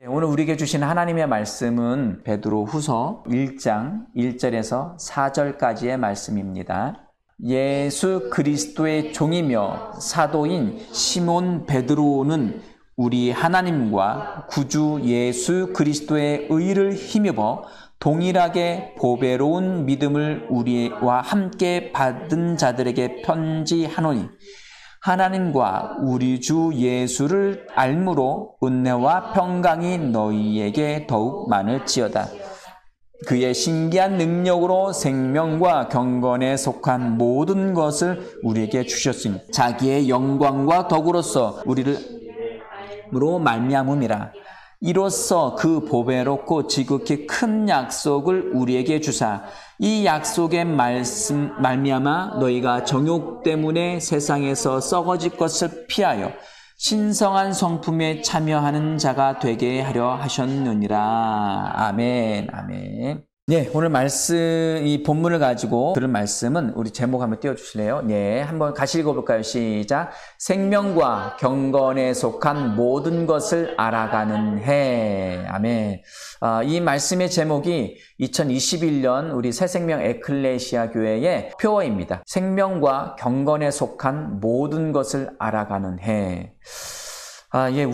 오늘 우리에게 주신 하나님의 말씀은 베드로후서 1장 1절에서 4절까지의 말씀입니다. 예수 그리스도의 종이며 사도인 시몬 베드로는 우리 하나님과 구주 예수 그리스도의 의를 힘입어 동일하게 보배로운 믿음을 우리와 함께 받은 자들에게 편지하노니 하나님과 우리 주 예수를 알므로 은혜와 평강이 너희에게 더욱 많을지어다. 그의 신기한 능력으로 생명과 경건에 속한 모든 것을 우리에게 주셨으니 자기의 영광과 덕으로서 우리를 으로 말미암음이라. 이로써 그 보배롭고 지극히 큰 약속을 우리에게 주사 이 약속의 말미암아 너희가 정욕 때문에 세상에서 썩어질 것을 피하여 신성한 성품에 참여하는 자가 되게 하려 하셨느니라. 아멘. 아멘. 네, 오늘 이 본문을 가지고 들은 말씀은 우리 제목 한번 띄워주실래요? 네, 한번 같이 읽어볼까요? 시작. 생명과 경건에 속한 모든 것을 알아가는 해. 아멘. 이 말씀의 제목이 2021년 우리 새생명 에클레시아 교회의 표어입니다. 생명과 경건에 속한 모든 것을 알아가는 해.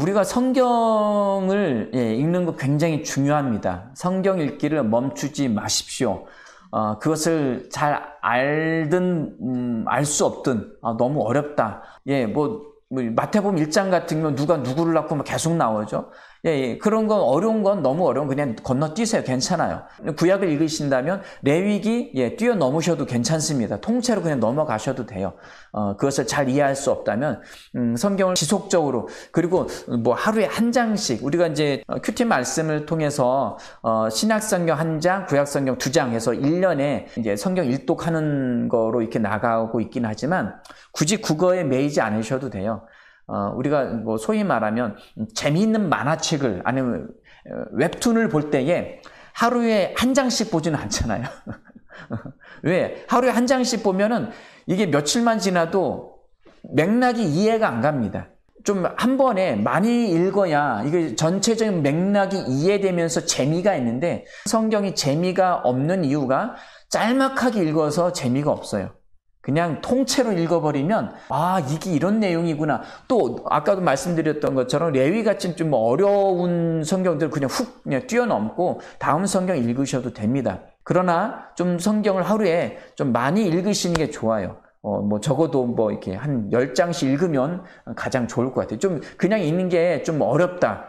우리가 성경을 읽는 거 굉장히 중요합니다. 성경 읽기를 멈추지 마십시오. 그것을 잘 알든 알 수 없든 너무 어렵다. 마태복음 1장 같은 경우 누가 누구를 낳고 막 계속 나오죠. 그런 건 어려운 건 너무 어려운 그냥 건너뛰세요. 괜찮아요. 구약을 읽으신다면 레위기 뛰어넘으셔도 괜찮습니다. 통째로 그냥 넘어가셔도 돼요. 그것을 잘 이해할 수 없다면 성경을 지속적으로 그리고 하루에 한 장씩 우리가 이제 큐티 말씀을 통해서 신약성경 한 장, 구약성경 2장 해서 1년에 이제 성경 일독하는 거로 이렇게 나가고 있긴 하지만 굳이 그거에 매이지 않으셔도 돼요. 우리가 소위 말하면 재미있는 만화책을 아니면 웹툰을 볼 때에 하루에 한 장씩 보지는 않잖아요. 왜? 하루에 한 장씩 보면은 이게 며칠만 지나도 맥락이 이해가 안 갑니다. 좀 한 번에 많이 읽어야 이게 전체적인 맥락이 이해되면서 재미가 있는데 성경이 재미가 없는 이유가 짤막하게 읽어서 재미가 없어요. 그냥 통째로 읽어버리면 이게 이런 내용이구나. 또 아까도 말씀드렸던 것처럼 레위같이 좀 어려운 성경들 그냥 뛰어넘고 다음 성경 읽으셔도 됩니다. 그러나 좀 성경을 하루에 좀 많이 읽으시는 게 좋아요. 적어도 이렇게 한 10장씩 읽으면 가장 좋을 것 같아요. 좀 그냥 읽는 게 좀 어렵다.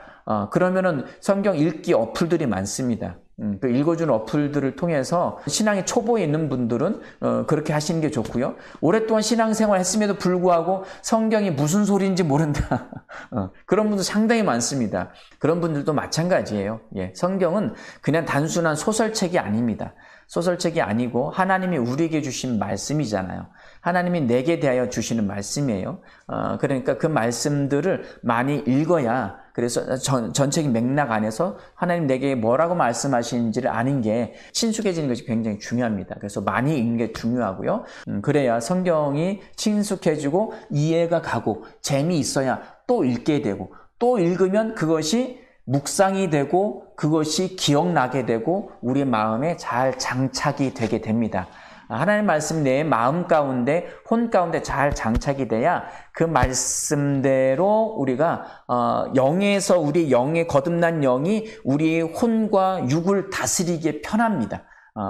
그러면은 성경 읽기 어플들이 많습니다. 그 읽어주는 어플들을 통해서 신앙의 초보에 있는 분들은 그렇게 하시는 게 좋고요. 오랫동안 신앙생활 했음에도 불구하고 성경이 무슨 소리인지 모른다. 그런 분들 상당히 많습니다. 그런 분들도 마찬가지예요. 성경은 그냥 단순한 소설책이 아닙니다. 소설책이 아니고 하나님이 우리에게 주신 말씀이잖아요. 하나님이 내게 대하여 주시는 말씀이에요. 그러니까 그 말씀들을 많이 읽어야 그래서 전체적인 맥락 안에서 하나님 내게 뭐라고 말씀하시는지를 아는 게 친숙해지는 것이 굉장히 중요합니다. 그래서 많이 읽는 게 중요하고요. 그래야 성경이 친숙해지고 이해가 가고 재미있어야 또 읽게 되고 또 읽으면 그것이 묵상이 되고 그것이 기억나게 되고 우리 마음에 잘 장착이 되게 됩니다. 하나님의 말씀 내 마음 가운데 혼 가운데 잘 장착이 돼야 그 말씀대로 우리가 영에서 우리 영의 거듭난 영이 우리의 혼과 육을 다스리기에 편합니다.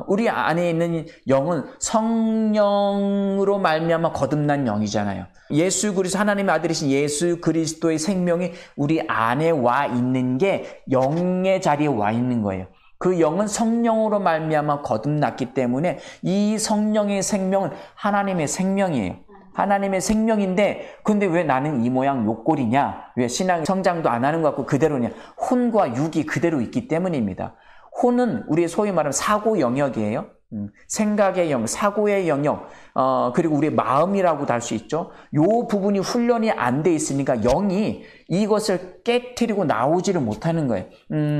우리 안에 있는 영은 성령으로 말미암아 거듭난 영이잖아요. 예수 그리스도 하나님의 아들이신 예수 그리스도의 생명이 우리 안에 와 있는 게 영의 자리에 와 있는 거예요. 그 영은 성령으로 말미암아 거듭났기 때문에 이 성령의 생명은 하나님의 생명이에요. 하나님의 생명인데 근데 왜 나는 이 모양 요 꼴이냐? 왜 신앙 성장도 안 하는 것 같고 그대로냐? 혼과 육이 그대로 있기 때문입니다. 혼은 우리의 소위 말하면 사고 영역이에요. 생각의 영역, 사고의 영역, 그리고 우리의 마음이라고도 할 수 있죠. 요 부분이 훈련이 안 돼 있으니까 영이 이것을 깨트리고 나오지를 못하는 거예요.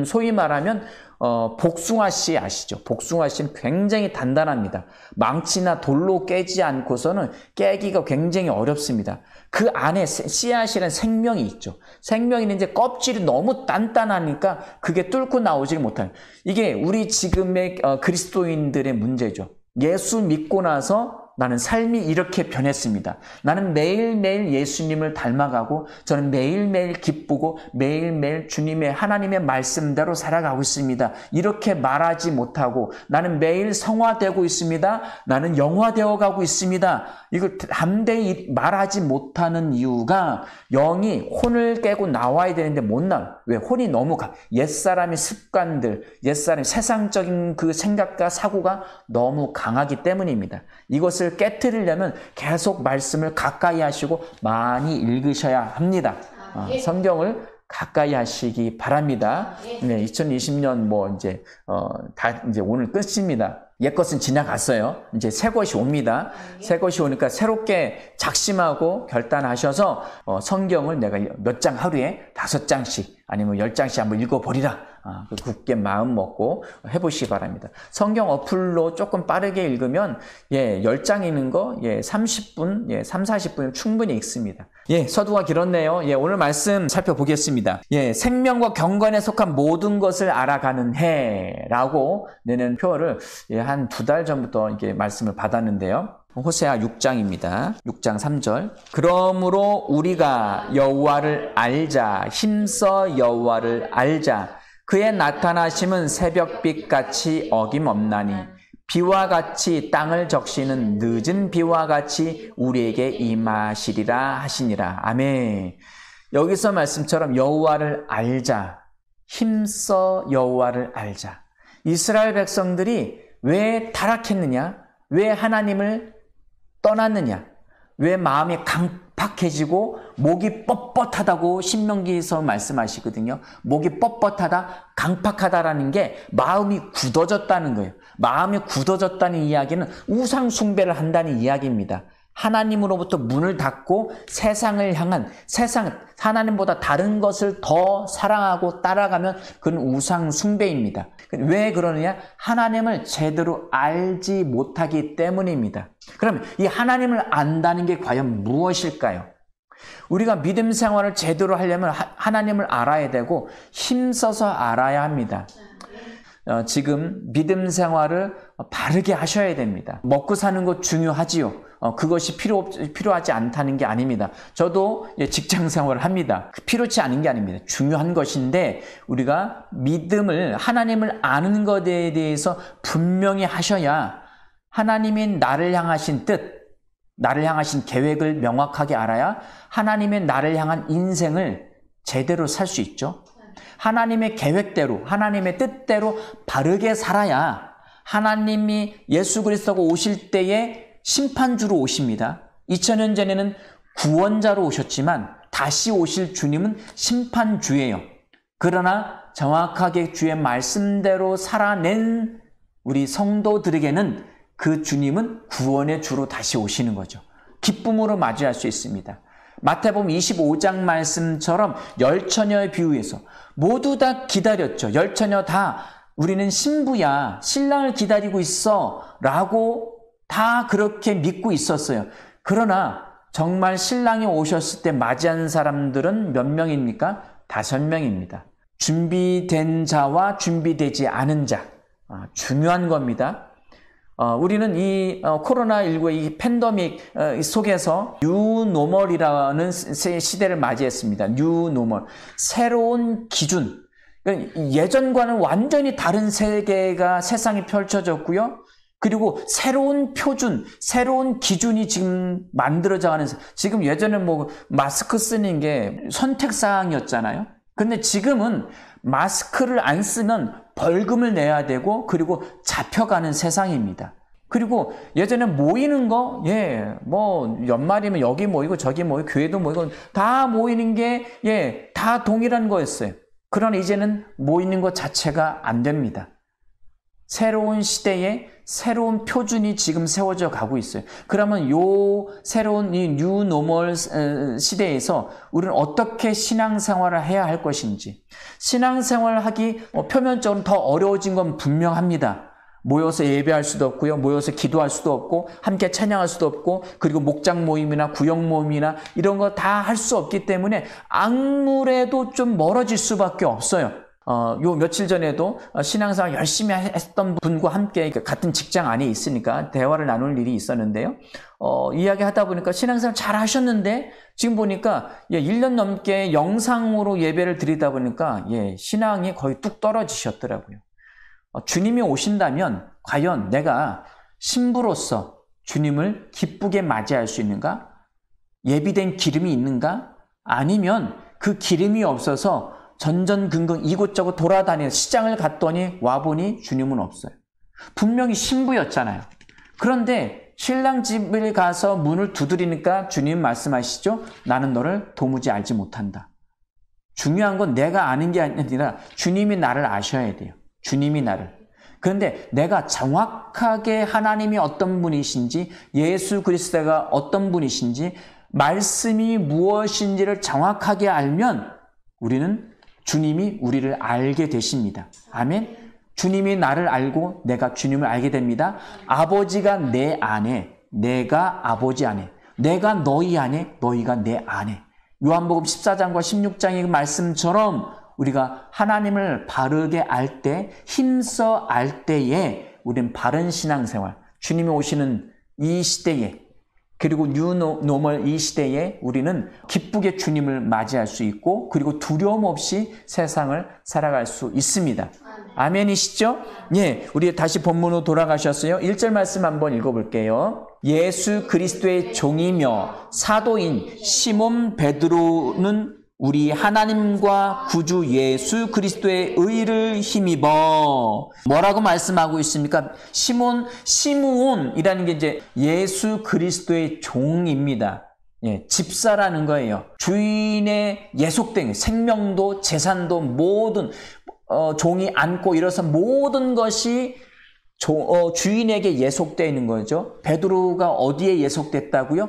소위 말하면 복숭아 씨 아시죠? 복숭아 씨는 굉장히 단단합니다. 망치나 돌로 깨지 않고서는 깨기가 굉장히 어렵습니다. 그 안에 씨앗이라는 생명이 있죠. 생명이 이제 껍질이 너무 단단하니까 그게 뚫고 나오질 못해요. 이게 우리 지금의 그리스도인들의 문제죠. 예수 믿고 나서 나는 삶이 이렇게 변했습니다. 나는 매일매일 예수님을 닮아가고 저는 매일매일 기쁘고 매일매일 주님의 하나님의 말씀대로 살아가고 있습니다. 이렇게 말하지 못하고 나는 매일 성화되고 있습니다. 나는 영화되어 가고 있습니다. 이걸 담대히 말하지 못하는 이유가 영이 혼을 깨고 나와야 되는데 못 나와요. 왜? 혼이 너무 옛사람의 습관들, 옛사람의 세상적인 그 생각과 사고가 너무 강하기 때문입니다. 이것을 깨트리려면 계속 말씀을 가까이 하시고 많이 읽으셔야 합니다. 성경을 가까이 하시기 바랍니다. 네, 2020년 이제 오늘 끝입니다. 옛 것은 지나갔어요. 이제 새 것이 옵니다. 새 것이 오니까 새롭게 작심하고 결단하셔서 성경을 내가 몇 장 하루에 5장씩 아니면 10장씩 한번 읽어버리라. 굳게 마음 먹고 해보시기 바랍니다. 성경 어플로 조금 빠르게 읽으면 10장 읽는 거 30분, 3, 40분 충분히 읽습니다. 서두가 길었네요. 오늘 말씀 살펴보겠습니다. 생명과 경건에 속한 모든 것을 알아가는 해라고 내는 표어를 한 2달 전부터 이게 말씀을 받았는데요. 호세아 6장입니다. 6장 3절. 그러므로 우리가 여호와를 알자. 힘써 여호와를 알자. 그의 나타나심은 새벽빛같이 어김없나니 비와 같이 땅을 적시는 늦은 비와 같이 우리에게 임하시리라 하시니라. 아멘. 여기서 말씀처럼 여호와를 알자. 힘써 여호와를 알자. 이스라엘 백성들이 왜 타락했느냐? 왜 하나님을 떠났느냐? 왜 마음이 강팍해지고 목이 뻣뻣하다고 신명기에서 말씀하시거든요. 목이 뻣뻣하다, 강팍하다라는 게 마음이 굳어졌다는 거예요. 마음이 굳어졌다는 이야기는 우상 숭배를 한다는 이야기입니다. 하나님으로부터 문을 닫고 세상을 향한 하나님보다 다른 것을 더 사랑하고 따라가면 그건 우상 숭배입니다. 왜 그러느냐? 하나님을 제대로 알지 못하기 때문입니다. 그러면 이 하나님을 안다는 게 과연 무엇일까요? 우리가 믿음 생활을 제대로 하려면 하나님을 알아야 되고 힘써서 알아야 합니다. 지금 믿음 생활을 바르게 하셔야 됩니다. 먹고 사는 것 중요하지요. 그것이 필요하지 않다는 게 아닙니다. 저도 직장 생활을 합니다. 필요치 않은 게 아닙니다. 중요한 것인데 우리가 믿음을 하나님을 아는 것에 대해서 분명히 하셔야 하나님이 나를 향하신 뜻, 나를 향하신 계획을 명확하게 알아야 하나님의 나를 향한 인생을 제대로 살 수 있죠. 하나님의 계획대로, 하나님의 뜻대로 바르게 살아야 하나님이 예수 그리스도가 오실 때에 심판주로 오십니다. 2000년 전에는 구원자로 오셨지만 다시 오실 주님은 심판주예요. 그러나 정확하게 주의 말씀대로 살아낸 우리 성도들에게는 그 주님은 구원의 주로 다시 오시는 거죠. 기쁨으로 맞이할 수 있습니다. 마태복음 25장 말씀처럼 열처녀의 비유에서 모두 다 기다렸죠. 열처녀 다 우리는 신부야, 신랑을 기다리고 있어 라고 다 그렇게 믿고 있었어요. 그러나 정말 신랑이 오셨을 때 맞이한 사람들은 몇 명입니까? 5명입니다. 준비된 자와 준비되지 않은 자. 중요한 겁니다. 우리는 이 코로나19의 이 팬데믹 속에서 뉴노멀이라는 시대를 맞이했습니다. 뉴노멀. 새로운 기준. 예전과는 완전히 다른 세계가 세상이 펼쳐졌고요. 그리고 새로운 표준, 새로운 기준이 지금 만들어져 가는, 지금 예전에 마스크 쓰는 게 선택사항이었잖아요. 근데 지금은 마스크를 안 쓰면 벌금을 내야 되고, 그리고 잡혀가는 세상입니다. 그리고 예전에 모이는 거, 연말이면 여기 모이고 저기 모이고 교회도 모이고 다 모이는 게, 다 동일한 거였어요. 그러나 이제는 모이는 것 자체가 안 됩니다. 새로운 시대에 새로운 표준이 지금 세워져 가고 있어요. 그러면 요 새로운 이 뉴 노멀 시대에서 우리는 어떻게 신앙생활을 해야 할 것인지, 신앙생활을 하기 표면적으로 더 어려워진 건 분명합니다. 모여서 예배할 수도 없고요. 모여서 기도할 수도 없고 함께 찬양할 수도 없고, 그리고 목장 모임이나 구역 모임이나 이런 거 다 할 수 없기 때문에 아무래도 좀 멀어질 수밖에 없어요. 요 며칠 전에도 신앙생활 열심히 했던 분과 함께 같은 직장 안에 있으니까 대화를 나눌 일이 있었는데요. 이야기하다 보니까 신앙생활 잘 하셨는데 지금 보니까 1년 넘게 영상으로 예배를 드리다 보니까 신앙이 거의 뚝 떨어지셨더라고요. 주님이 오신다면 과연 내가 신부로서 주님을 기쁘게 맞이할 수 있는가? 예비된 기름이 있는가? 아니면 그 기름이 없어서 전전긍긍 이곳저곳 돌아다니는 시장을 갔더니 와보니 주님은 없어요. 분명히 신부였잖아요. 그런데 신랑 집을 가서 문을 두드리니까 주님 말씀하시죠. 나는 너를 도무지 알지 못한다. 중요한 건 내가 아는 게 아니라 주님이 나를 아셔야 돼요. 주님이 나를. 그런데 내가 정확하게 하나님이 어떤 분이신지, 예수 그리스도가 어떤 분이신지, 말씀이 무엇인지를 정확하게 알면 우리는 주님이 우리를 알게 되십니다. 아멘. 주님이 나를 알고 내가 주님을 알게 됩니다. 아버지가 내 안에, 내가 아버지 안에, 내가 너희 안에, 너희가 내 안에. 요한복음 14장과 16장의 그 말씀처럼 우리가 하나님을 바르게 알 때, 힘써 알 때에 우리는 바른 신앙생활, 주님이 오시는 이 시대에, 그리고 뉴 노멀 이 시대에 우리는 기쁘게 주님을 맞이할 수 있고, 그리고 두려움 없이 세상을 살아갈 수 있습니다. 아멘이시죠? 우리 다시 본문으로 돌아가셨어요. 1절 말씀 한번 읽어볼게요. 예수 그리스도의 종이며 사도인 시몬 베드로는 우리 하나님과 구주 예수 그리스도의 의를 힘입어. 뭐라고 말씀하고 있습니까? 시므온이라는 게 이제 예수 그리스도의 종입니다. 집사라는 거예요. 주인의 예속된 생명도 재산도 모든 종이 안고 일어서 모든 것이 주인에게 예속되어 있는 거죠. 베드로가 어디에 예속됐다고요?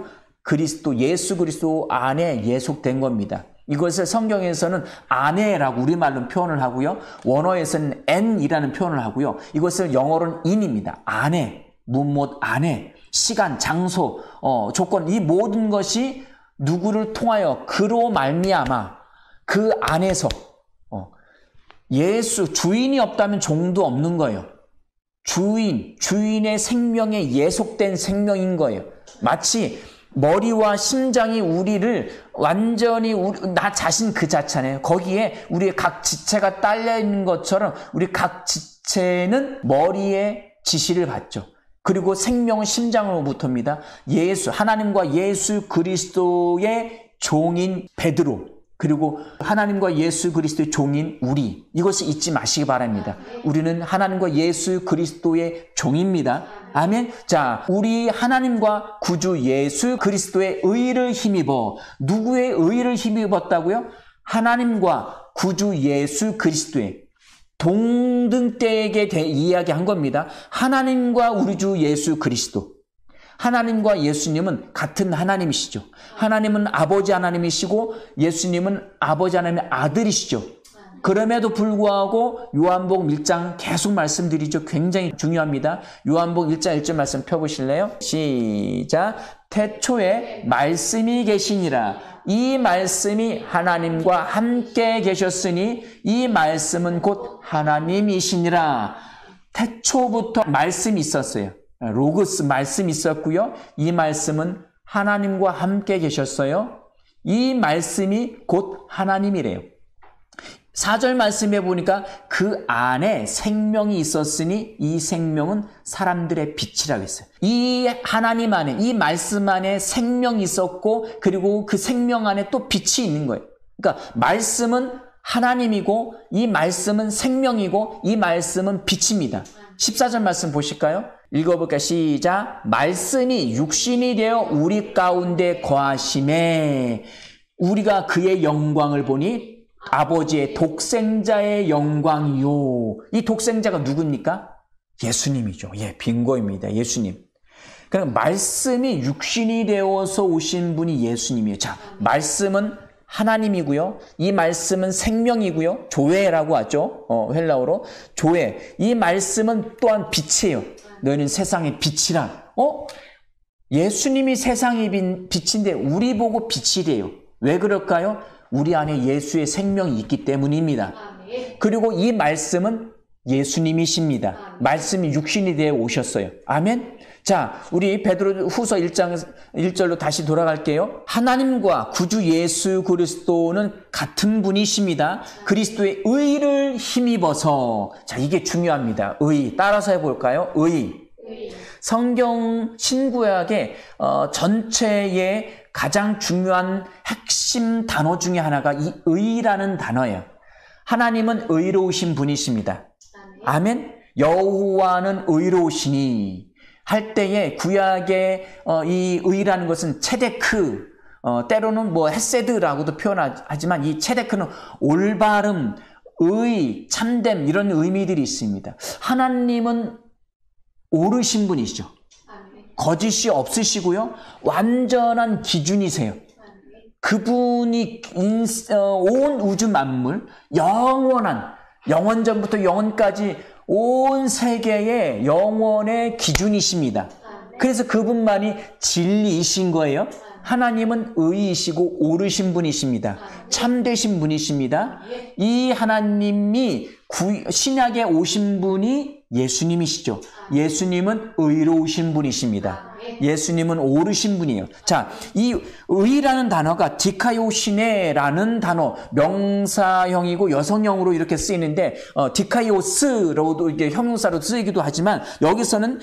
예수 그리스도 안에 예속된 겁니다. 이것을 성경에서는 아내라고 우리말로 표현을 하고요. 원어에서는 n이라는 표현을 하고요. 이것을 영어로는 in입니다. 아내, 무엇 아내, 시간, 장소, 조건, 이 모든 것이 누구를 통하여 그로 말미암아 그 안에서 주인이 없다면 종도 없는 거예요. 주인의 생명에 예속된 생명인 거예요. 마치 머리와 심장이 우리를 완전히 나 자신 그 자체네요. 거기에 우리의 각 지체가 딸려 있는 것처럼 우리 각 지체는 머리의 지시를 받죠. 그리고 생명은 심장으로부터입니다. 하나님과 예수 그리스도의 종인 베드로, 그리고 하나님과 예수 그리스도의 종인 우리, 이것을 잊지 마시기 바랍니다. 우리는 하나님과 예수 그리스도의 종입니다. 아멘. 자, 우리 하나님과 구주 예수 그리스도의 의를 힘입어. 누구의 의를 힘입었다고요? 하나님과 구주 예수 그리스도의 동등대에게 이야기한 겁니다. 하나님과 우리 주 예수 그리스도. 하나님과 예수님은 같은 하나님이시죠. 하나님은 아버지 하나님이시고 예수님은 아버지 하나님의 아들이시죠. 그럼에도 불구하고 요한복음 1장 계속 말씀드리죠. 굉장히 중요합니다. 요한복음 1장 1절 말씀 펴보실래요? 시작. 태초에 말씀이 계시니라. 이 말씀이 하나님과 함께 계셨으니 이 말씀은 곧 하나님이시니라. 태초부터 말씀이 있었어요. 로고스 말씀이 있었고요. 이 말씀은 하나님과 함께 계셨어요. 이 말씀이 곧 하나님이래요. 4절 말씀해 보니까 그 안에 생명이 있었으니 이 생명은 사람들의 빛이라고 했어요. 이 하나님 안에, 이 말씀 안에 생명이 있었고, 그리고 그 생명 안에 또 빛이 있는 거예요. 그러니까 말씀은 하나님이고, 이 말씀은 생명이고, 이 말씀은 빛입니다. 14절 말씀 보실까요? 읽어볼까요? 시작. 말씀이 육신이 되어 우리 가운데 거하심에 우리가 그의 영광을 보니 아버지의 독생자의 영광이요. 이 독생자가 누굽니까? 예수님이죠. 예, 빙고입니다. 예수님. 그럼 말씀이 육신이 되어서 오신 분이 예수님이에요. 자, 말씀은 하나님이고요. 이 말씀은 생명이고요. 조회라고 하죠. 헬라어로. 조회. 이 말씀은 또한 빛이에요. 너희는 세상의 빛이라. 예수님이 세상의 빛인데 우리 보고 빛이래요. 왜 그럴까요? 우리 안에 예수의 생명이 있기 때문입니다. 그리고 이 말씀은 예수님이십니다. 말씀이 육신이 되어 오셨어요. 아멘. 자, 우리 베드로 후서 1장 1절로 다시 돌아갈게요. 하나님과 구주 예수 그리스도는 같은 분이십니다. 그리스도의 의를 힘입어서. 자, 이게 중요합니다. 의. 따라서 해볼까요? 의. 성경 신구약의 전체의 가장 중요한 핵심 단어 중에 하나가 이 의라는 단어예요. 하나님은 의로우신 분이십니다. 아멘. 여호와는 의로우시니 할 때에 구약의 이 의라는 것은 체데크, 때로는 뭐 헤세드라고도 표현하지만 이 체데크는 올바름, 의, 참됨 이런 의미들이 있습니다. 하나님은 옳으신 분이시죠. 거짓이 없으시고요. 완전한 기준이세요. 그분이 온 우주 만물, 영원전부터 영원까지 온 세계의 영원의 기준이십니다. 그래서 그분만이 진리이신 거예요. 하나님은 의이시고 옳으신 분이십니다. 참되신 분이십니다. 이 하나님이 신약에 오신 분이 예수님이시죠. 예수님은 의로우신 분이십니다. 예수님은 옳으신 분이에요. 자, 이 의라는 단어가 디카요시네라는 단어, 명사형이고 여성형으로 이렇게 쓰이는데 디카요스로도 이게 형용사로 쓰이기도 하지만 여기서는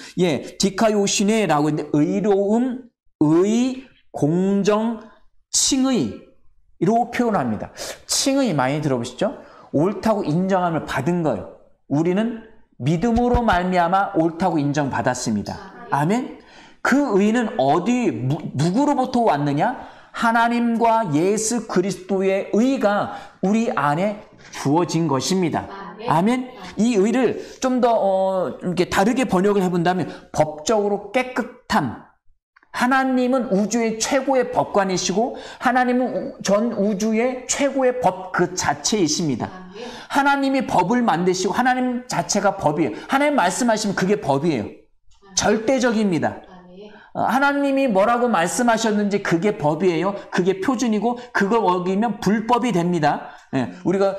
디카요시네라고 했는데 의로움, 의, 공정, 칭의로 표현합니다. 칭의 많이 들어보시죠? 옳다고 인정함을 받은 거예요. 우리는 믿음으로 말미암아 옳다고 인정받았습니다. 아멘. 그 의는 누구로부터 왔느냐? 하나님과 예수 그리스도의 의가 우리 안에 주어진 것입니다. 아멘. 이 의를 좀 더 이렇게 다르게 번역을 해본다면 법적으로 깨끗함. 하나님은 우주의 최고의 법관이시고 하나님은 전 우주의 최고의 법 그 자체이십니다. 하나님이 법을 만드시고 하나님 자체가 법이에요. 하나님 말씀하시면 그게 법이에요. 절대적입니다. 하나님이 뭐라고 말씀하셨는지 그게 법이에요. 그게 표준이고 그걸 어기면 불법이 됩니다. 우리가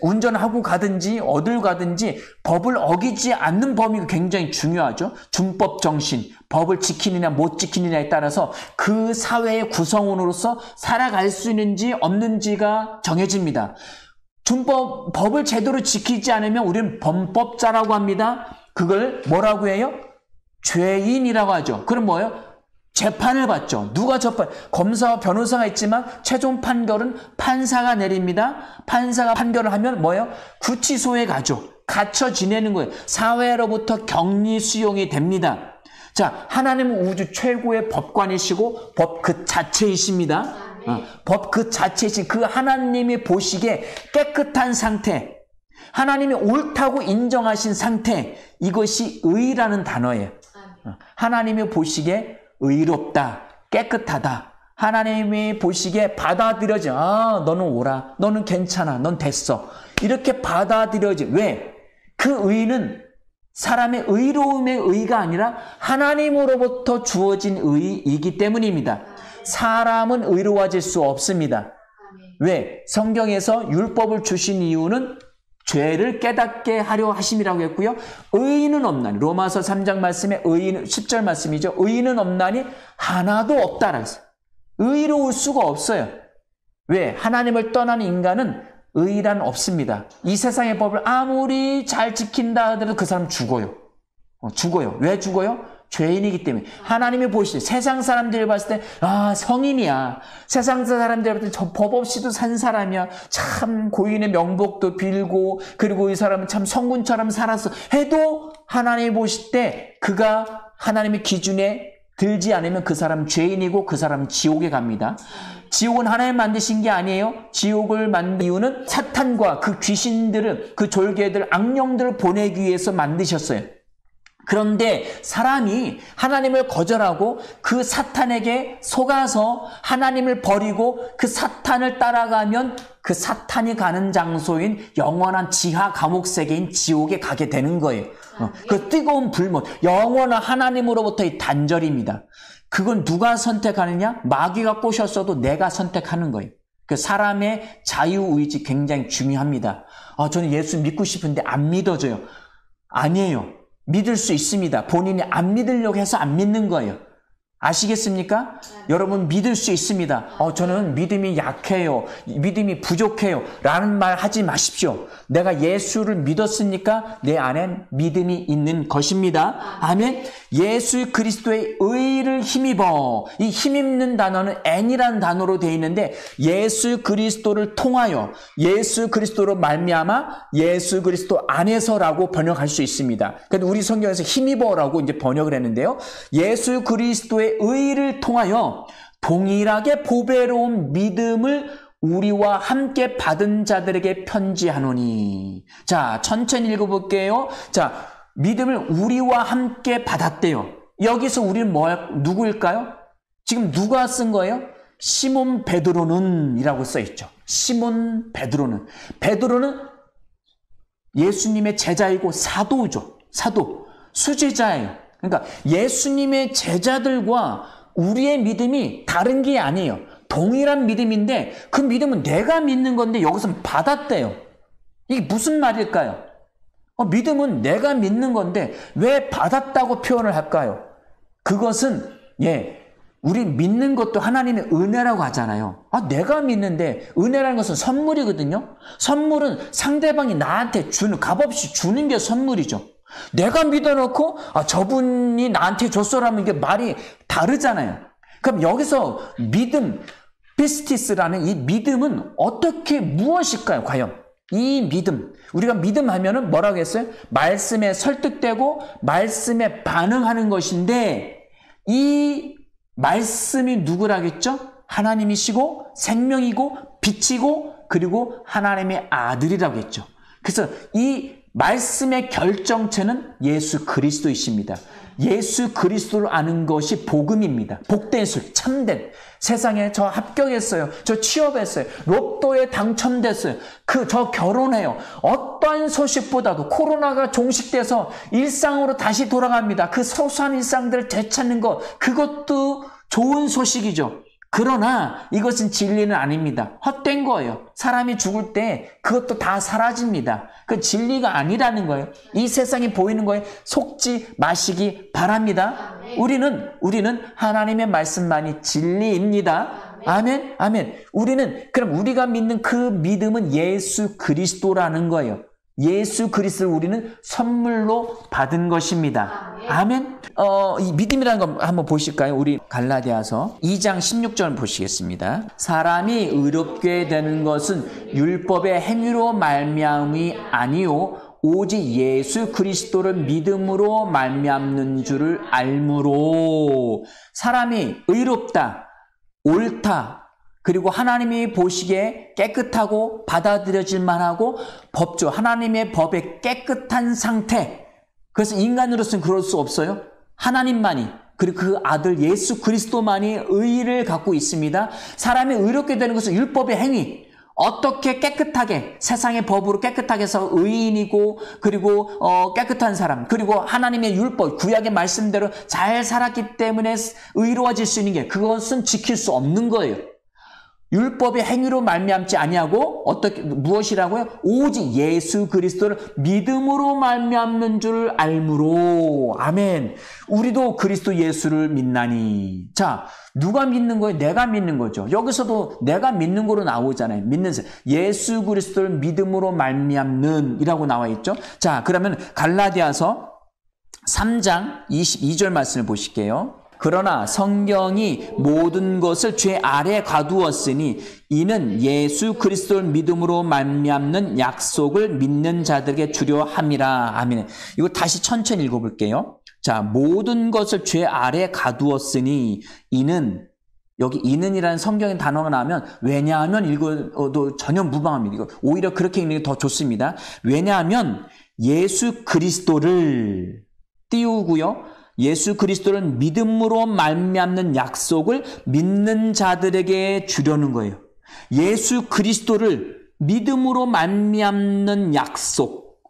운전하고 가든지 어딜 가든지 법을 어기지 않는 범위가 굉장히 중요하죠. 준법 정신, 법을 지키느냐 못 지키느냐에 따라서 그 사회의 구성원으로서 살아갈 수 있는지 없는지가 정해집니다. 법을 제대로 지키지 않으면 우리는 범법자라고 합니다. 그걸 뭐라고 해요? 죄인이라고 하죠. 그럼 뭐예요? 재판을 받죠. 누가 검사와 변호사가 있지만 최종 판결은 판사가 내립니다. 판사가 판결을 하면 뭐예요? 구치소에 가죠. 갇혀 지내는 거예요. 사회로부터 격리 수용이 됩니다. 자, 하나님은 우주 최고의 법관이시고 법 그 자체이십니다. 법 그 자체이신 그 하나님이 보시기에 깨끗한 상태, 하나님이 옳다고 인정하신 상태, 이것이 의라는 단어예요. 하나님이 보시기에 의롭다, 깨끗하다. 하나님이 보시기에 받아들여져. 너는 옳아. 너는 괜찮아. 넌 됐어. 이렇게 받아들여져. 왜? 그 의는 사람의 의로움의 의가 아니라 하나님으로부터 주어진 의이기 때문입니다. 사람은 의로워질 수 없습니다. 왜? 성경에서 율법을 주신 이유는 죄를 깨닫게 하려 하심이라고 했고요. 의인은 없나니, 로마서 3장 말씀에 10절 말씀이죠. 의인은 없나니 하나도 없다라고 했어요. 의로울 수가 없어요. 왜? 하나님을 떠난 인간은 의란 없습니다. 이 세상의 법을 아무리 잘 지킨다 하더라도 그 사람 죽어요. 죽어요. 왜 죽어요? 죄인이기 때문에. 하나님이 보시죠. 세상 사람들이 봤을 때 성인이야. 세상 사람들이 봤을 때 저 법 없이도 산 사람이야. 참 고인의 명복도 빌고 그리고 이 사람은 참 성군처럼 살았어. 해도 하나님이 보실 때 그가 하나님의 기준에 들지 않으면 그 사람은 죄인이고 그 사람은 지옥에 갑니다. 지옥은 하나님 만드신 게 아니에요. 지옥을 만든 이유는 사탄과 그 귀신들을, 그 졸개들, 악령들을 보내기 위해서 만드셨어요. 그런데 사람이 하나님을 거절하고 그 사탄에게 속아서 하나님을 버리고 그 사탄을 따라가면 그 사탄이 가는 장소인 영원한 지하 감옥 세계인 지옥에 가게 되는 거예요. 그 뜨거운 불못, 영원한 하나님으로부터의 단절입니다. 그건 누가 선택하느냐? 마귀가 꼬셨어도 내가 선택하는 거예요. 그 사람의 자유의지 굉장히 중요합니다. 저는 예수 믿고 싶은데 안 믿어져요. 아니에요. 믿을 수 있습니다. 본인이 안 믿으려고 해서 안 믿는 거예요. 아시겠습니까? 여러분 믿을 수 있습니다. 저는 믿음이 약해요. 믿음이 부족해요. 라는 말 하지 마십시오. 내가 예수를 믿었으니까 내 안엔 믿음이 있는 것입니다. 아멘. 예수 그리스도의 의를 힘입어. 이 힘입는 단어는 n이라는 단어로 되어 있는데 예수 그리스도를 통하여 예수 그리스도로 말미암아 예수 그리스도 안에서라고 번역할 수 있습니다. 그런데 우리 성경에서 힘입어라고 이제 번역을 했는데요. 예수 그리스도의 의를 통하여 동일하게 보배로운 믿음을 우리와 함께 받은 자들에게 편지하노니. 자, 천천히 읽어볼게요. 자, 믿음을 우리와 함께 받았대요. 여기서 우리는 누구일까요? 지금 누가 쓴 거예요? 시몬 베드로는 이라고 써있죠. 시몬 베드로는. 베드로는 예수님의 제자이고 사도죠. 사도. 수제자예요. 그러니까 예수님의 제자들과 우리의 믿음이 다른 게 아니에요. 동일한 믿음인데 그 믿음은 내가 믿는 건데 여기서는 받았대요. 이게 무슨 말일까요? 믿음은 내가 믿는 건데 왜 받았다고 표현을 할까요? 그것은 우리 믿는 것도 하나님의 은혜라고 하잖아요. 내가 믿는데 은혜라는 것은 선물이거든요. 선물은 상대방이 나한테 주는, 값없이 주는 게 선물이죠. 내가 믿어놓고 저분이 나한테 줬어라면 이게 말이 다르잖아요. 그럼 여기서 믿음, 피스티스라는 이 믿음은 어떻게 무엇일까요? 과연 이 믿음, 우리가 믿음하면은 뭐라고 했어요? 말씀에 설득되고 말씀에 반응하는 것인데 이 말씀이 누구라겠죠? 하나님이시고 생명이고 빛이고 그리고 하나님의 아들이라고 했죠. 그래서 이 말씀의 결정체는 예수 그리스도이십니다. 예수 그리스도를 아는 것이 복음입니다. 복된 술, 참된. 세상에 저 합격했어요. 저 취업했어요. 로또에 당첨됐어요. 저 결혼해요. 어떠한 소식보다도 코로나가 종식돼서 일상으로 다시 돌아갑니다. 그 소소한 일상들을 되찾는 것, 그것도 좋은 소식이죠. 그러나 이것은 진리는 아닙니다. 헛된 거예요. 사람이 죽을 때 그것도 다 사라집니다. 그 진리가 아니라는 거예요. 이 세상이 보이는 거에 속지 마시기 바랍니다. 우리는 하나님의 말씀만이 진리입니다. 아멘, 아멘. 그럼 우리가 믿는 그 믿음은 예수 그리스도라는 거예요. 예수 그리스도를 우리는 선물로 받은 것입니다. 아멘. 이 믿음이라는 거 한번 보실까요? 우리 갈라디아서 2장 16절 보시겠습니다. 사람이 의롭게 되는 것은 율법의 행위로 말미암이 아니요 오직 예수 그리스도를 믿음으로 말미암는 줄을 알므로. 사람이 의롭다, 옳다, 그리고 하나님이 보시기에 깨끗하고 받아들여질 만하고 법조, 하나님의 법에 깨끗한 상태. 그래서 인간으로서는 그럴 수 없어요. 하나님만이, 그리고 그 아들 예수 그리스도만이 의의를 갖고 있습니다. 사람이 의롭게 되는 것은 율법의 행위. 어떻게 깨끗하게, 세상의 법으로 깨끗하게 해서 의인이고, 그리고 깨끗한 사람, 그리고 하나님의 율법, 구약의 말씀대로 잘 살았기 때문에 의로워질 수 있는 게, 그것은 지킬 수 없는 거예요. 율법의 행위로 말미암지 아니하고 무엇이라고요? 오직 예수 그리스도를 믿음으로 말미암는 줄 알므로. 아멘. 우리도 그리스도 예수를 믿나니. 자, 누가 믿는 거예요? 내가 믿는 거죠. 여기서도 내가 믿는 거로 나오잖아요. 믿는 사. 예수 그리스도를 믿음으로 말미암는 이라고 나와 있죠. 자, 그러면 갈라디아서 3장 22절 말씀을 보실게요. 그러나 성경이 모든 것을 죄 아래 가두었으니 이는 예수 그리스도를 믿음으로 말미암는 약속을 믿는 자들에게 주려 함이라. 아멘. 이거 다시 천천히 읽어볼게요. 자, 모든 것을 죄 아래 가두었으니 이는, 여기 이는이라는 성경의 단어가 나오면 왜냐하면 읽어도 전혀 무방합니다. 이거 오히려 그렇게 읽는 게 더 좋습니다. 왜냐하면 예수 그리스도를 띄우고요. 예수 그리스도를 믿음으로 말미암는 약속을 믿는 자들에게 주려는 거예요. 예수 그리스도를 믿음으로 말미암는 약속,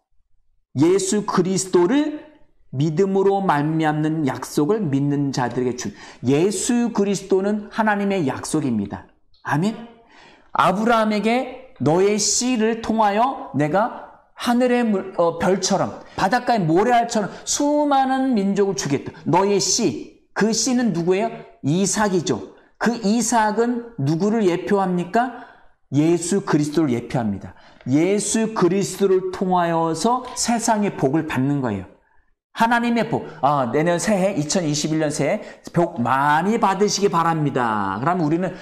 예수 그리스도를 믿음으로 말미암는 약속을 믿는 자들에게 예수 그리스도는 하나님의 약속입니다. 아멘. 아브라함에게 너의 씨를 통하여 내가 하늘의 별처럼 바닷가의 모래알처럼 수많은 민족을 주겠다. 너의 씨, 그 씨는 누구예요? 이삭이죠. 그 이삭은 누구를 예표합니까? 예수 그리스도를 예표합니다. 예수 그리스도를 통하여서 세상의 복을 받는 거예요. 하나님의 복. 내년 새해, 2021년 새해 복 많이 받으시기 바랍니다. 그러면 우리는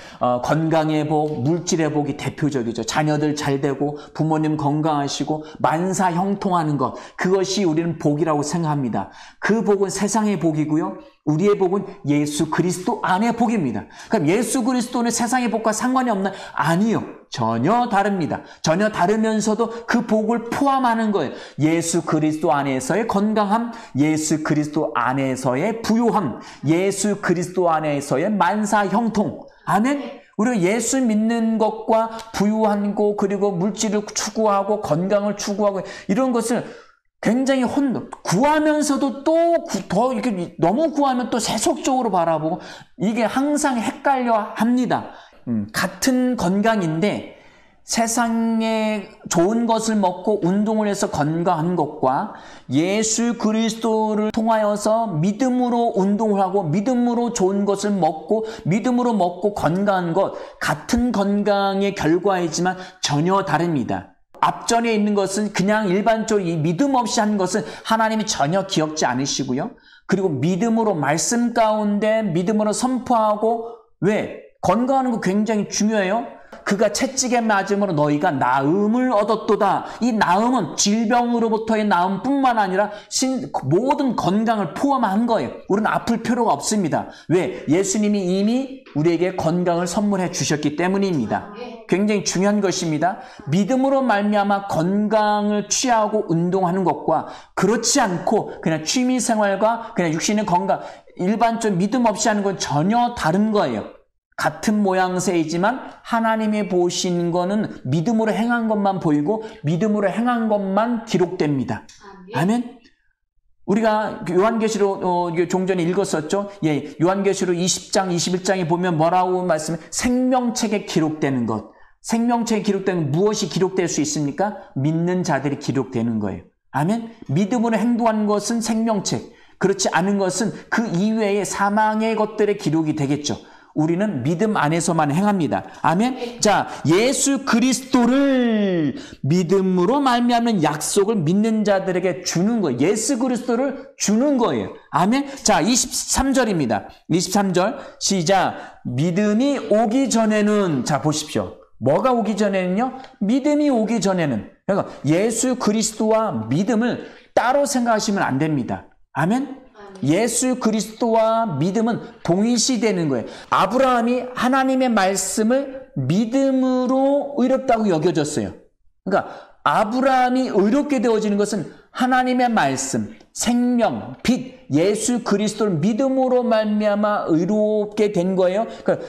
건강의 복, 물질의 복이 대표적이죠. 자녀들 잘 되고 부모님 건강하시고 만사 형통하는 것. 그것이 우리는 복이라고 생각합니다. 그 복은 세상의 복이고요. 우리의 복은 예수 그리스도 안의 복입니다. 그럼 예수 그리스도는 세상의 복과 상관이 없나요? 아니요. 전혀 다릅니다. 전혀 다르면서도 그 복을 포함하는 거예요. 예수 그리스도 안에서의 건강함, 예수 그리스도 안에서의 부요함, 예수 그리스도 안에서의 만사 형통. 아멘? 우리가 예수 믿는 것과 부유한 것, 그리고 물질을 추구하고 건강을 추구하고 이런 것을 굉장히 구하면서도 또 더 이렇게 너무 구하면 또 세속적으로 바라보고 이게 항상 헷갈려 합니다. 같은 건강인데 세상에 좋은 것을 먹고 운동을 해서 건강한 것과 예수 그리스도를 통하여서 믿음으로 운동을 하고 믿음으로 좋은 것을 먹고 믿음으로 먹고 건강한 것, 같은 건강의 결과이지만 전혀 다릅니다. 앞전에 있는 것은 그냥 일반적으로 이 믿음 없이 하는 것은 하나님이 전혀 기억지 않으시고요. 그리고 믿음으로 말씀 가운데 믿음으로 선포하고 왜? 건강하는 거 굉장히 중요해요. 그가 채찍에 맞음으로 너희가 나음을 얻었도다. 이 나음은 질병으로부터의 나음뿐만 아니라 모든 건강을 포함한 거예요. 우리는 아플 필요가 없습니다. 왜? 예수님이 이미 우리에게 건강을 선물해 주셨기 때문입니다. 굉장히 중요한 것입니다. 믿음으로 말미암아 건강을 취하고 운동하는 것과 그렇지 않고 그냥 취미생활과 그냥 육신의 건강, 일반적 믿음 없이 하는 건 전혀 다른 거예요. 같은 모양새이지만 하나님이 보시는 거는 믿음으로 행한 것만 보이고 믿음으로 행한 것만 기록됩니다. 아멘. 우리가 요한계시록 종전에 읽었었죠. 예, 요한계시록 20장, 21장에 보면 뭐라고 말씀해? 생명책에 기록되는 것. 생명책에 기록되는 무엇이 기록될 수 있습니까? 믿는 자들이 기록되는 거예요. 아멘. 믿음으로 행동하는 것은 생명책. 그렇지 않은 것은 그 이외의 사망의 것들의 기록이 되겠죠. 우리는 믿음 안에서만 행합니다. 아멘. 자, 예수 그리스도를 믿음으로 말미암는 약속을 믿는 자들에게 주는 거예요. 예수 그리스도를 주는 거예요. 아멘. 자, 23절입니다. 23절 시작. 믿음이 오기 전에는, 자 보십시오. 뭐가 오기 전에는요? 믿음이 오기 전에는. 그러니까 예수 그리스도와 믿음을 따로 생각하시면 안 됩니다. 아멘. 예수 그리스도와 믿음은 동일시되는 거예요. 아브라함이 하나님의 말씀을 믿음으로 의롭다고 여겨졌어요. 그러니까 아브라함이 의롭게 되어지는 것은 하나님의 말씀, 생명, 빛, 예수 그리스도를 믿음으로 말미암아 의롭게 된 거예요. 그러니까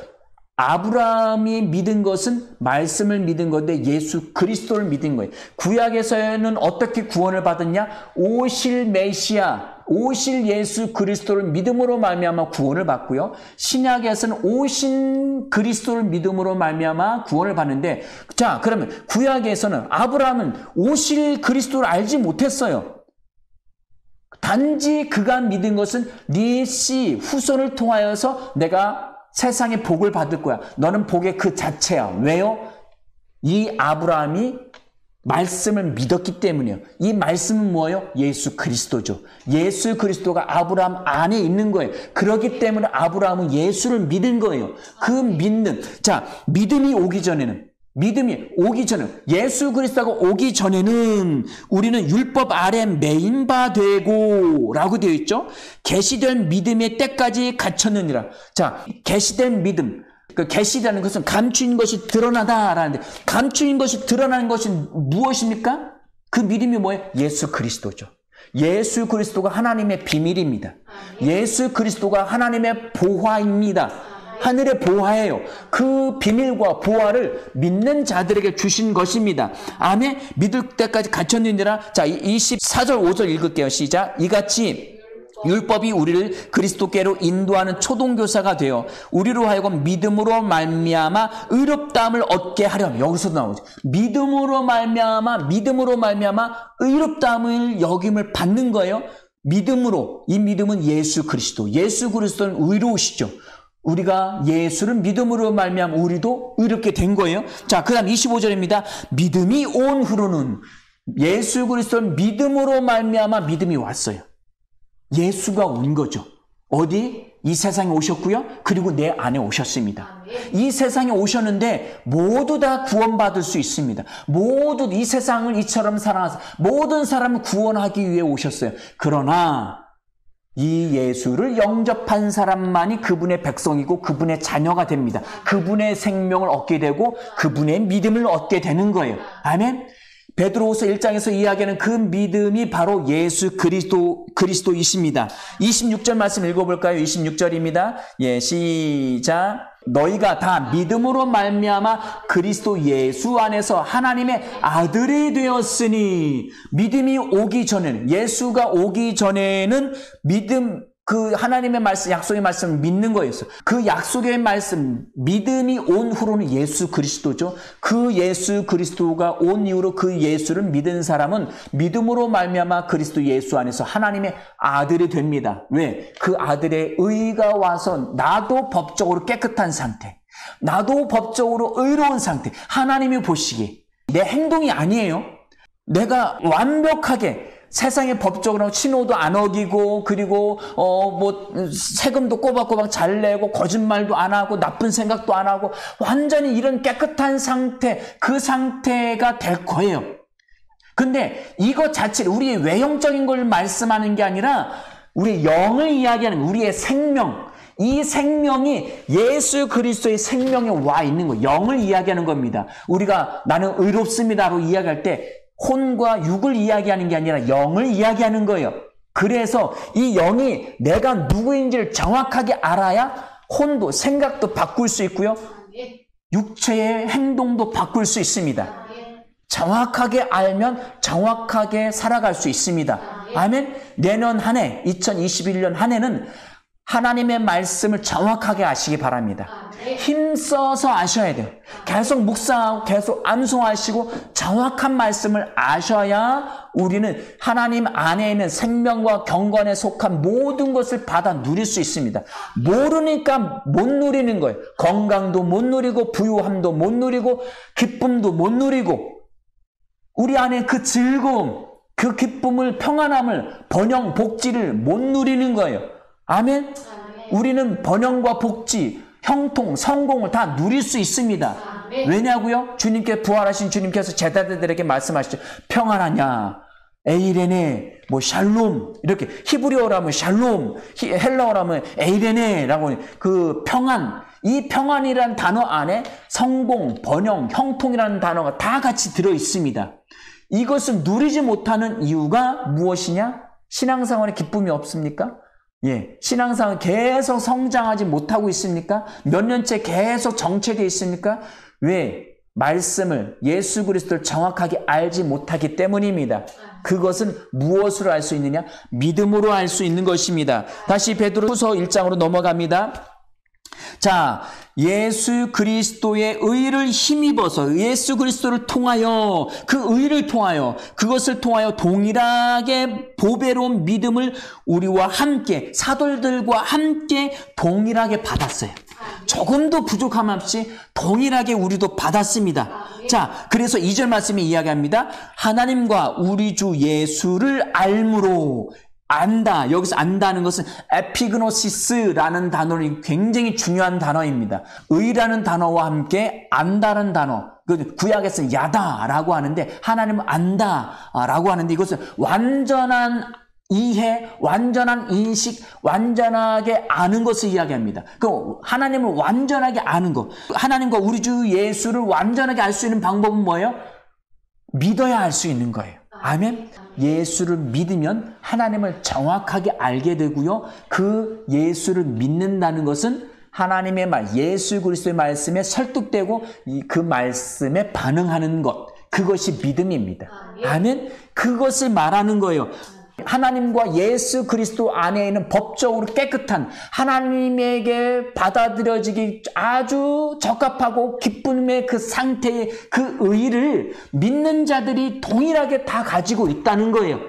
아브라함이 믿은 것은 말씀을 믿은 건데 예수 그리스도를 믿은 거예요. 구약에서는 어떻게 구원을 받았냐? 오실 메시아, 오실 예수 그리스도를 믿음으로 말미암아 구원을 받고요. 신약에서는 오신 그리스도를 믿음으로 말미암아 구원을 받는데, 자 그러면 구약에서는 아브라함은 오실 그리스도를 알지 못했어요. 단지 그가 믿은 것은 네 씨 후손을 통하여서 내가 세상에 복을 받을 거야. 너는 복의 그 자체야. 왜요? 이 아브라함이 말씀을 믿었기 때문이에요. 이 말씀은 뭐예요? 예수 그리스도죠. 예수 그리스도가 아브라함 안에 있는 거예요. 그렇기 때문에 아브라함은 예수를 믿은 거예요. 그 믿는, 자, 믿음이 오기 전에는, 예수 그리스도가 오기 전에는 우리는 율법 아래 메인 바 되고 라고 되어 있죠. 계시된 믿음의 때까지 갇혔느니라. 자, 계시된 믿음, 그 계시라는 것은 감추인 것이 드러나다라는데, 감추인 것이 드러나는 것이 무엇입니까? 그 믿음이 뭐예요? 예수 그리스도죠. 예수 그리스도가 하나님의 비밀입니다. 예수 그리스도가 하나님의 보화입니다. 하늘의 보화예요. 그 비밀과 보화를 믿는 자들에게 주신 것입니다. 아멘. 믿을 때까지 갇혔느니라. 자, 24절 5절 읽을게요. 시작. 이같이 율법이 우리를 그리스도께로 인도하는 초동교사가 되어 우리로 하여금 믿음으로 말미암아 의롭다함을 얻게 하렴. 여기서 나오죠. 믿음으로 말미암아 의롭다함을 여김을 받는 거예요. 믿음으로. 이 믿음은 예수 그리스도. 예수 그리스도는 의로우시죠. 우리가 예수를 믿음으로 말미암아 우리도 의롭게 된 거예요. 자, 그다음 25절입니다. 믿음이 온 후로는 예수 그리스도는 믿음으로 말미암아 믿음이 왔어요. 예수가 온 거죠. 어디? 이 세상에 오셨고요. 그리고 내 안에 오셨습니다. 이 세상에 오셨는데 모두 다 구원받을 수 있습니다. 모두 이 세상을 이처럼 사랑하사 모든 사람을 구원하기 위해 오셨어요. 그러나 이 예수를 영접한 사람만이 그분의 백성이고 그분의 자녀가 됩니다. 그분의 생명을 얻게 되고 그분의 믿음을 얻게 되는 거예요. 아멘. 베드로후서 1장에서 이야기하는 그 믿음이 바로 예수 그리스도이십니다. 26절 말씀 읽어볼까요? 26절입니다. 예, 시작. 너희가 다 믿음으로 말미암아 그리스도 예수 안에서 하나님의 아들이 되었으니. 믿음이 오기 전에는, 예수가 오기 전에는 믿음, 그 하나님의 말씀, 약속의 말씀을 믿는 거였어요. 그 약속의 말씀, 믿음이 온 후로는 예수 그리스도죠. 그 예수 그리스도가 온 이후로 그 예수를 믿은 사람은 믿음으로 말미암아 그리스도 예수 안에서 하나님의 아들이 됩니다. 왜? 그 아들의 의가 와서 나도 법적으로 깨끗한 상태, 나도 법적으로 의로운 상태, 하나님이 보시기에 내 행동이 아니에요. 내가 완벽하게 세상의 법적으로 신호도 안 어기고, 그리고 세금도 꼬박꼬박 잘 내고, 거짓말도 안 하고, 나쁜 생각도 안 하고, 완전히 이런 깨끗한 상태, 그 상태가 될 거예요. 근데 이것 자체를 우리의 외형적인 걸 말씀하는 게 아니라 우리의 영을 이야기하는 우리의 생명, 이 생명이 예수 그리스도의 생명에 와 있는 거예요. 영을 이야기하는 겁니다. 우리가 나는 의롭습니다로 이야기할 때 혼과 육을 이야기하는 게 아니라 영을 이야기하는 거예요. 그래서 이 영이 내가 누구인지를 정확하게 알아야 혼도, 생각도 바꿀 수 있고요. 육체의 행동도 바꿀 수 있습니다. 정확하게 알면 정확하게 살아갈 수 있습니다. 아멘. 내년 한 해, 2021년 한 해는 하나님의 말씀을 정확하게 아시기 바랍니다. 힘써서 아셔야 돼요. 계속 묵상하고 계속 암송하시고 정확한 말씀을 아셔야 우리는 하나님 안에 있는 생명과 경건에 속한 모든 것을 받아 누릴 수 있습니다. 모르니까 못 누리는 거예요. 건강도 못 누리고 부유함도 못 누리고 기쁨도 못 누리고 우리 안에 그 즐거움, 그 기쁨을, 평안함을, 번영, 복지를 못 누리는 거예요. 아멘? 우리는 번영과 복지, 형통, 성공을 다 누릴 수 있습니다. 왜냐고요? 주님께 부활하신 주님께서 제자들에게 말씀하시죠. 평안하냐? 에이레네, 샬롬, 이렇게 히브리어로 하면 샬롬, 헬라어로 하면 에이레네라고 그 평안, 이 평안이라는 단어 안에 성공, 번영, 형통이라는 단어가 다 같이 들어 있습니다. 이것을 누리지 못하는 이유가 무엇이냐? 신앙생활에 기쁨이 없습니까? 예, 신앙생활 계속 성장하지 못하고 있습니까? 몇 년째 계속 정체되어 있습니까? 왜? 말씀을, 예수 그리스도를 정확하게 알지 못하기 때문입니다. 그것은 무엇으로 알 수 있느냐? 믿음으로 알 수 있는 것입니다. 다시 베드로후서 1장으로 넘어갑니다. 자, 예수 그리스도의 의를 힘입어서 예수 그리스도를 통하여 그 의를 통하여 그것을 통하여 동일하게 보배로운 믿음을 우리와 함께 사도들과 함께 동일하게 받았어요. 조금도 부족함 없이 동일하게 우리도 받았습니다. 자, 그래서 2절 말씀이 이야기합니다. 하나님과 우리 주 예수를 알므로 안다. 여기서 안다는 것은 에피그노시스라는 단어는 굉장히 중요한 단어입니다. 의라는 단어와 함께 안다는 단어. 구약에서는 야다라고 하는데 하나님은 안다라고 하는데 이것은 완전한 이해, 완전한 인식, 완전하게 아는 것을 이야기합니다. 그 하나님을 완전하게 아는 것. 하나님과 우리 주 예수를 완전하게 알 수 있는 방법은 뭐예요? 믿어야 알 수 있는 거예요. 아멘? 예수를 믿으면 하나님을 정확하게 알게 되고요. 그 예수를 믿는다는 것은 하나님의 말, 예수 그리스도의 말씀에 설득되고 그 말씀에 반응하는 것, 그것이 믿음입니다. 아멘? 그것을 말하는 거예요. 하나님과 예수 그리스도 안에 있는 법적으로 깨끗한 하나님에게 받아들여지기 아주 적합하고 기쁨의 그 상태의 그 의를 믿는 자들이 동일하게 다 가지고 있다는 거예요.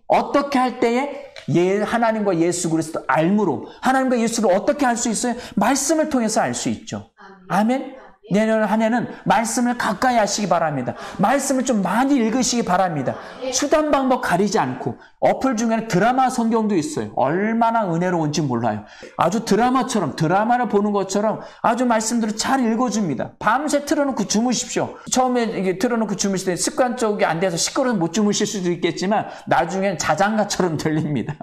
어떻게 할 때에 하나님과 예수 그리스도 알므로 하나님과 예수를 어떻게 알 수 있어요? 말씀을 통해서 알 수 있죠. 아멘? 내년 한 해는 말씀을 가까이 하시기 바랍니다. 말씀을 좀 많이 읽으시기 바랍니다. 수단 방법 가리지 않고 어플 중에는 드라마 성경도 있어요. 얼마나 은혜로운지 몰라요. 아주 드라마를 보는 것처럼 아주 말씀들을 잘 읽어줍니다. 밤새 틀어놓고 주무십시오. 처음에 이게 틀어놓고 주무실 때 습관적이 안 돼서 시끄러워서 못 주무실 수도 있겠지만 나중엔 자장가처럼 들립니다.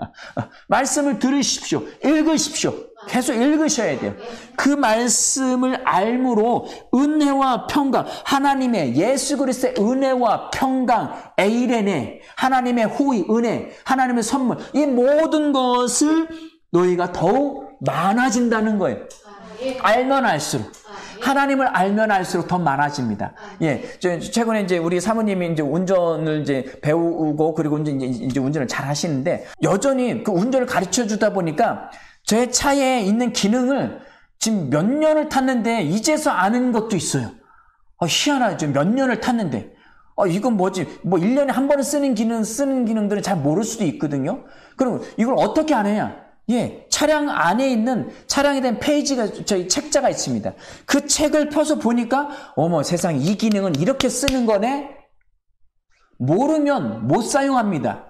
말씀을 들으십시오. 읽으십시오. 계속 읽으셔야 돼요. 그 말씀을 알므로 은혜와 평강, 하나님의 예수 그리스도의 은혜와 평강, 에이레네, 하나님의 호의, 은혜, 하나님의 선물, 이 모든 것을 너희가 더욱 많아진다는 거예요. 알면 알수록. 하나님을 알면 알수록 더 많아집니다. 예, 최근에 이제 우리 사모님이 이제 운전을 이제 배우고 그리고 이제 운전을 잘 하시는데 여전히 그 운전을 가르쳐 주다 보니까 제 차에 있는 기능을 지금 몇 년을 탔는데 이제서 아는 것도 있어요. 희한하죠. 몇 년을 탔는데. 이건 뭐지? 1년에 한 번은 쓰는 기능들은 잘 모를 수도 있거든요. 그럼 이걸 어떻게 아느냐? 예, 차량 안에 있는 차량에 대한 페이지가 저희 책자가 있습니다. 그 책을 펴서 보니까 어머 세상에 이 기능은 이렇게 쓰는 거네. 모르면 못 사용합니다.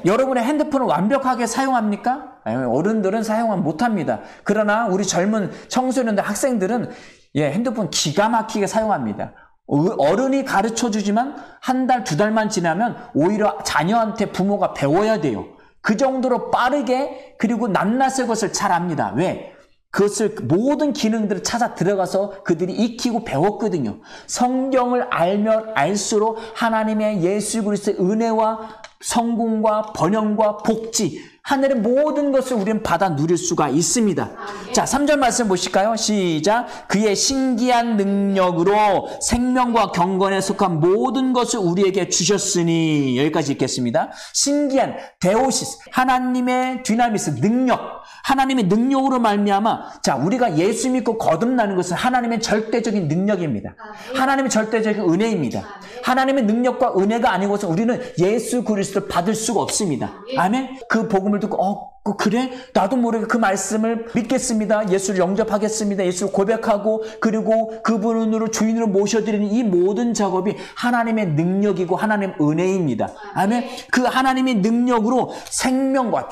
여러분의 핸드폰을 완벽하게 사용합니까? 어른들은 사용 못합니다. 그러나 우리 젊은 청소년들, 학생들은 핸드폰 기가 막히게 사용합니다. 어른이 가르쳐주지만 한 달, 두 달만 지나면 오히려 자녀한테 부모가 배워야 돼요. 그 정도로 빠르게 그리고 낱낱의 것을 잘 압니다. 왜? 그것을 모든 기능들을 찾아 들어가서 그들이 익히고 배웠거든요. 성경을 알면 알수록 하나님의 예수 그리스도의 은혜와 성공과 번영과 복지, 하늘의 모든 것을 우리는 받아 누릴 수가 있습니다. 자, 3절 말씀 보실까요? 시작. 그의 신기한 능력으로 생명과 경건에 속한 모든 것을 우리에게 주셨으니. 여기까지 읽겠습니다. 신기한 데오시스, 하나님의 디나미스, 능력, 하나님의 능력으로 말미암아, 자, 우리가 예수 믿고 거듭나는 것은 하나님의 절대적인 능력입니다. 하나님의 절대적인 은혜입니다. 하나님의 능력과 은혜가 아니고서 우리는 예수 그리스도를 받을 수가 없습니다. 아멘. 그 복음을 듣고 그래? 나도 모르게 그 말씀을 믿겠습니다. 예수를 영접하겠습니다. 예수를 고백하고 그리고 그분으로 주인으로 모셔드리는 이 모든 작업이 하나님의 능력이고 하나님의 은혜입니다. 아멘. 그 하나님의 능력으로 생명과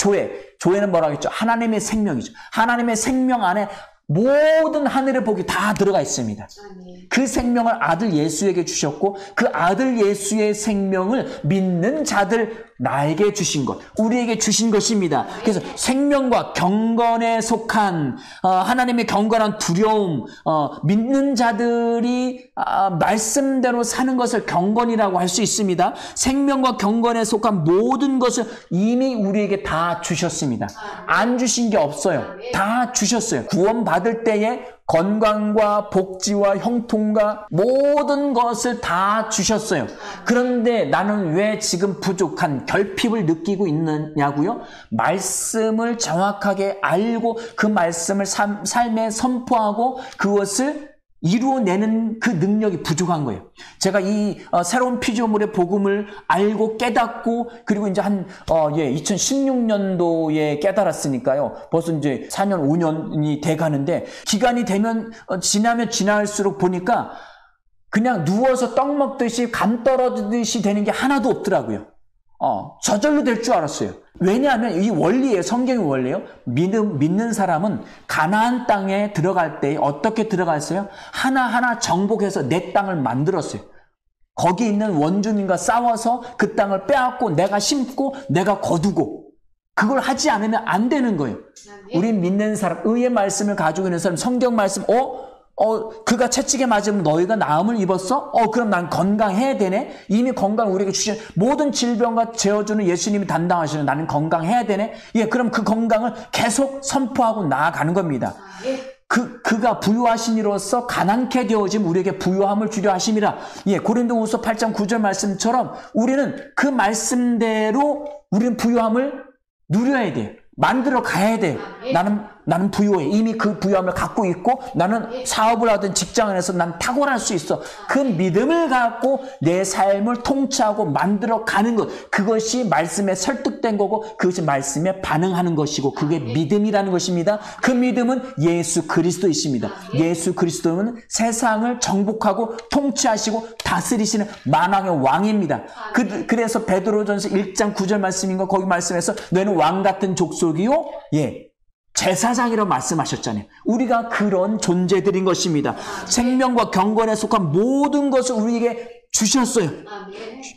조회는 뭐라고 했죠? 하나님의 생명이죠. 하나님의 생명 안에 모든 하늘의 복이 다 들어가 있습니다. 그 생명을 아들 예수에게 주셨고 그 아들 예수의 생명을 믿는 자들 나에게 주신 것, 우리에게 주신 것입니다. 그래서 생명과 경건에 속한 하나님의 경건한 두려움, 믿는 자들이 말씀대로 사는 것을 경건이라고 할 수 있습니다. 생명과 경건에 속한 모든 것을 이미 우리에게 다 주셨습니다. 안 주신 게 없어요. 다 주셨어요. 구원받을 때에 건강과 복지와 형통과 모든 것을 다 주셨어요. 그런데 나는 왜 지금 부족한 결핍을 느끼고 있느냐고요? 말씀을 정확하게 알고 그 말씀을 삶에 선포하고 그것을 이루어내는 그 능력이 부족한 거예요. 제가 이 새로운 피조물의 복음을 알고 깨닫고 그리고 이제 2016년도에 깨달았으니까요. 벌써 이제 4년, 5년이 돼 가는데 기간이 되면 지나면 지날수록 보니까 그냥 누워서 떡 먹듯이 감 떨어지듯이 되는 게 하나도 없더라고요. 저절로 될 줄 알았어요. 왜냐하면 이 원리예요. 성경의 원리예요. 믿는 사람은 가나안 땅에 들어갈 때 어떻게 들어갔어요? 하나하나 정복해서 내 땅을 만들었어요. 거기 있는 원주민과 싸워서 그 땅을 빼앗고 내가 심고 내가 거두고 그걸 하지 않으면 안 되는 거예요. 우리 믿는 사람, 의의 말씀을 가지고 있는 사람, 성경 말씀, 그가 채찍에 맞으면 너희가 나음을 입었어? 그럼 난 건강해야 되네? 이미 건강 우리에게 주신 모든 질병과 재워주는 예수님이 담당하시는 나는 건강해야 되네? 그럼 그 건강을 계속 선포하고 나아가는 겁니다. 그가 부유하신 이로써 가난케 되어짐 우리에게 부유함을 주려 하심이라. 고린도후서 8장 9절 말씀처럼 우리는 그 말씀대로 우리는 부유함을 누려야 돼요. 만들어 가야 돼요. 나는 부유해. 이미 그 부유함을 갖고 있고 나는 사업을 하든 직장을 해서 난 탁월할 수 있어. 그 믿음을 갖고 내 삶을 통치하고 만들어 가는 것. 그것이 말씀에 설득된 거고 그것이 말씀에 반응하는 것이고 그게 믿음이라는 것입니다. 그 믿음은 예수 그리스도이십니다. 예수 그리스도는 세상을 정복하고 통치하시고 다스리시는 만왕의 왕입니다. 그래서 베드로전서 1장 9절 말씀인 거 거기 말씀에서 너희는 왕 같은 족속이요. 제사장이라고 말씀하셨잖아요. 우리가 그런 존재들인 것입니다. 생명과 경건에 속한 모든 것을 우리에게 주셨어요.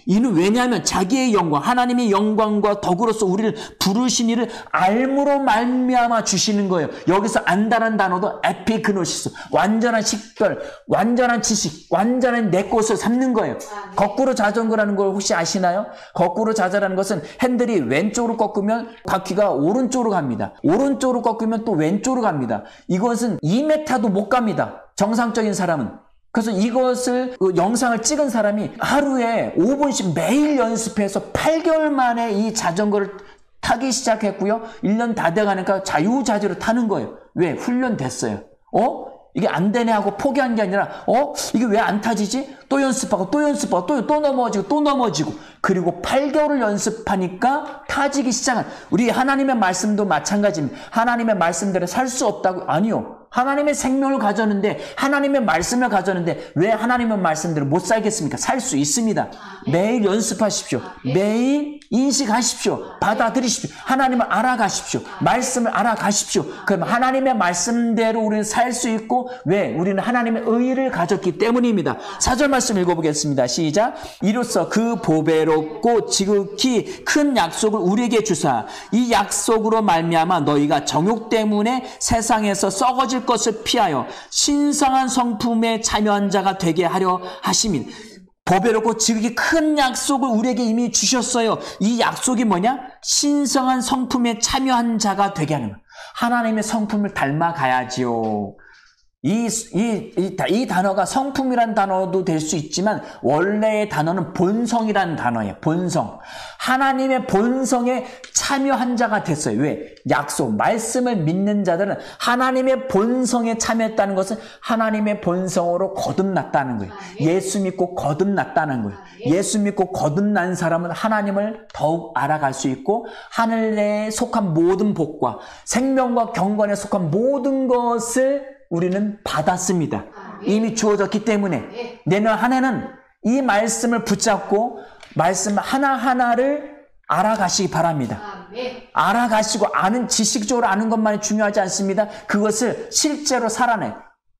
이는 왜냐하면 자기의 영광, 하나님의 영광과 덕으로서 우리를 부르신 이를 알므로 말미암아 주시는 거예요. 여기서 안다는 단어도 에피그노시스, 완전한 식별, 완전한 지식, 완전한 내 것을 삼는 거예요. 거꾸로 자전거라는 걸 혹시 아시나요? 거꾸로 자전거라는 것은 핸들이 왼쪽으로 꺾으면 바퀴가 오른쪽으로 갑니다. 오른쪽으로 꺾으면 또 왼쪽으로 갑니다. 이것은 2m도 못 갑니다. 정상적인 사람은. 그래서 이것을 영상을 찍은 사람이 하루에 5분씩 매일 연습해서 8개월 만에 이 자전거를 타기 시작했고요. 1년 다 돼가니까 자유자재로 타는 거예요. 왜? 훈련됐어요. 이게 안 되네 하고 포기한 게 아니라 이게 왜 안 타지지? 또 연습하고 또 연습하고 또 넘어지고 또 넘어지고 그리고 8개월을 연습하니까 타지기 시작한 우리 하나님의 말씀도 마찬가지입니다. 하나님의 말씀대로 살 수 없다고? 아니요. 하나님의 생명을 가졌는데 하나님의 말씀을 가졌는데 왜 하나님의 말씀대로 못 살겠습니까? 살 수 있습니다. 매일 연습하십시오. 매일 인식하십시오. 받아들이십시오. 하나님을 알아가십시오. 말씀을 알아가십시오. 그럼 하나님의 말씀대로 우리는 살 수 있고 왜? 우리는 하나님의 의를 가졌기 때문입니다. 4절 말씀 읽어보겠습니다. 시작. 이로써 그 보배롭고 지극히 큰 약속을 우리에게 주사 이 약속으로 말미암아 너희가 정욕 때문에 세상에서 썩어질 것을 피하여 신성한 성품에 참여한 자가 되게 하려 하심인. 보배롭고 지극히 큰 약속을 우리에게 이미 주셨어요. 이 약속이 뭐냐? 신성한 성품에 참여한 자가 되게 하는 거예요. 하나님의 성품을 닮아가야지요. 이 단어가 성품이란 단어도 될 수 있지만 원래의 단어는 본성이라는 단어예요. 본성. 하나님의 본성에 참여한 자가 됐어요. 왜? 약속, 말씀을 믿는 자들은 하나님의 본성에 참여했다는 것은 하나님의 본성으로 거듭났다는 거예요. 예수 믿고 거듭났다는 거예요. 예수 믿고 거듭난 사람은 하나님을 더욱 알아갈 수 있고 하늘에 속한 모든 복과 생명과 경건에 속한 모든 것을 우리는 받았습니다. 이미 주어졌기 때문에 내년 한 해는 이 말씀을 붙잡고 말씀 하나하나를 알아가시기 바랍니다. 알아가시고 지식적으로 아는 것만이 중요하지 않습니다. 그것을 실제로 살아내.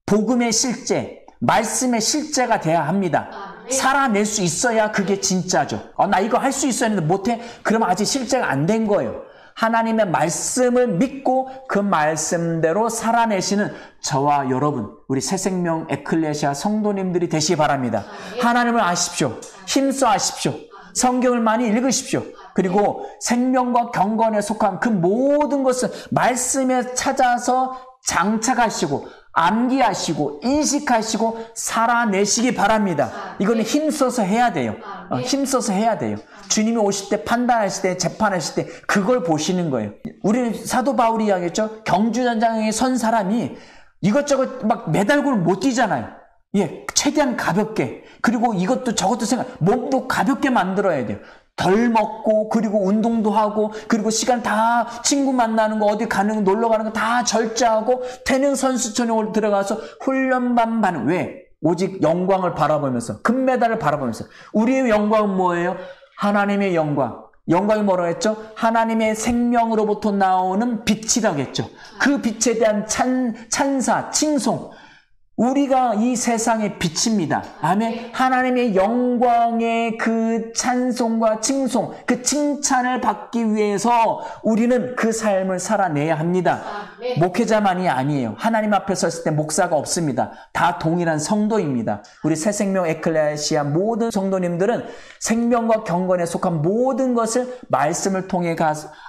복음의 실제, 말씀의 실제가 돼야 합니다. 살아낼 수 있어야 그게 진짜죠. 나 이거 할 수 있어야 했는데 못해? 그러면 아직 실제가 안 된 거예요. 하나님의 말씀을 믿고 그 말씀대로 살아내시는 저와 여러분, 우리 새생명 에클레시아 성도님들이 되시기 바랍니다. 하나님을 아십시오. 힘써 아십시오. 성경을 많이 읽으십시오. 그리고 생명과 경건에 속한 그 모든 것을 말씀에 찾아서 장착하시고 암기하시고 인식하시고 살아내시기 바랍니다. 이거는 힘써서 해야 돼요. 힘써서 해야 돼요. 주님이 오실 때 판단하실 때 재판하실 때 그걸 보시는 거예요. 우리 사도 바울이 이야기했죠. 경주전장에 선 사람이 이것저것 막 매달고는 못 뛰잖아요. 최대한 가볍게 그리고 이것도 저것도 몸도 가볍게 만들어야 돼요. 덜 먹고 그리고 운동도 하고 그리고 시간 다 친구 만나는 거 어디 가는 거 놀러 가는 거 다 절제하고 태능 선수촌에 들어가서 훈련반 받는 왜? 오직 영광을 바라보면서 금메달을 바라보면서 우리의 영광은 뭐예요? 하나님의 영광. 영광이 뭐라고 했죠? 하나님의 생명으로부터 나오는 빛이라고 했죠. 그 빛에 대한 찬사, 칭송. 우리가 이 세상의 빛입니다. 아멘. 하나님의 영광의 그 찬송과 칭송, 그 칭찬을 받기 위해서 우리는 그 삶을 살아내야 합니다. 목회자만이 아니에요. 하나님 앞에 섰을 때 목사가 없습니다. 다 동일한 성도입니다. 우리 새생명 에클레시아 모든 성도님들은 생명과 경건에 속한 모든 것을 말씀을 통해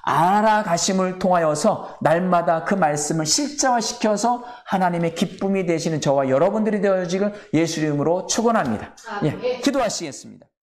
알아가심을 통하여서 날마다 그 말씀을 실제화시켜서 하나님의 기쁨이 되시는 저와 여러분들이 되어지길 예수 이름으로 축원합니다. 예, 기도하시겠습니다.